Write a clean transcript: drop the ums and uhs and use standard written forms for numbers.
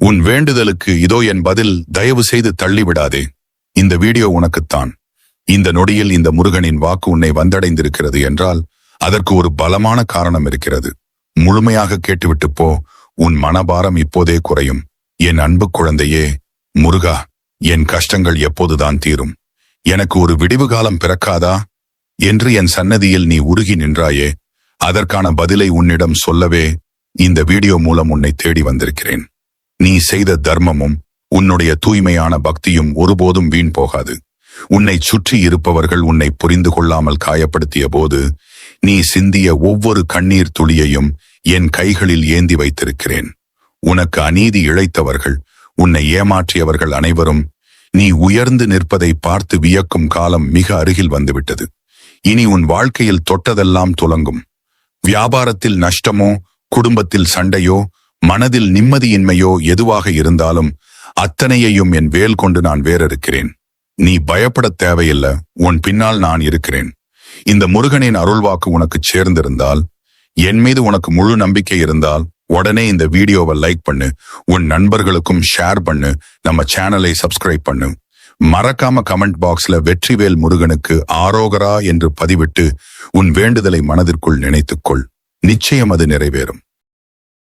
உன் வேண்டுதலுக்கு இதோ என் பதில். தயவு செய்து தள்ளிவிடாதே. இந்த வீடியோ உனக்குத்தான். இந்த நொடியில் இந்த முருகனின் வாக்கு உன்னை வந்தடைந்திருக்கிறது என்றால் அதற்கு ஒரு பலமான காரணம் இருக்கிறது. முழுமையாக கேட்டுவிட்டு போ. உன் மனபாரம் இப்போதே குறையும். என் அன்பு குழந்தையே, முருகா, என் கஷ்டங்கள் எப்போதுதான் தீரும்? எனக்கு ஒரு விடிவு காலம் பிறக்காதா என்று என் சன்னதியில் நீ உருகி நின்றாயே, அதற்கான பதிலை உன்னிடம் சொல்லவே இந்த வீடியோ மூலம் உன்னை தேடி வந்திருக்கிறேன். நீ செய்த தர்மமும் உன்னுடைய தூய்மையான பக்தியும் ஒருபோதும் வீண் போகாது. உன்னை சுற்றி இருப்பவர்கள் உன்னை புரிந்து கொள்ளாமல் காயப்படுத்திய போது நீ சிந்திய ஒவ்வொரு கண்ணீர் துளியையும் என் கைகளில் ஏந்தி வைத்திருக்கிறேன். உனக்கு அநீதி இழைத்தவர்கள், உன்னை ஏமாற்றியவர்கள் அனைவரும் நீ உயர்ந்து நிற்பதை பார்த்து வியக்கும் காலம் மிக அருகில் வந்துவிட்டது. இனி உன் வாழ்க்கையில் தொட்டதெல்லாம் துலங்கும். வியாபாரத்தில் நஷ்டமோ, குடும்பத்தில் சண்டையோ, மனதில் நிம்மதியின்மையோ எதுவாக இருந்தாலும் அத்தனையையும் என் வேல் கொண்டு நான் வேறிருக்கிறேன். நீ பயப்பட தேவையில்லை. உன் பின்னால் நான் இருக்கிறேன். இந்த முருகனின் அருள்வாக்கு உனக்கு சேர்ந்திருந்தால், என் மீது உனக்கு முழு நம்பிக்கை இருந்தால் உடனே இந்த வீடியோவை லைக் பண்ணு, உன் நண்பர்களுக்கும் ஷேர் பண்ணு, நம்ம சேனலை சப்ஸ்கிரைப் பண்ணு. மறக்காம கமெண்ட் பாக்ஸ்ல வெற்றிவேல் முருகனுக்கு ஆரோகரா என்று பதிவிட்டு உன் வேண்டுதலை மனதிற்குள் நினைத்துக்கொள். நிச்சயம் அது நிறைவேறும்.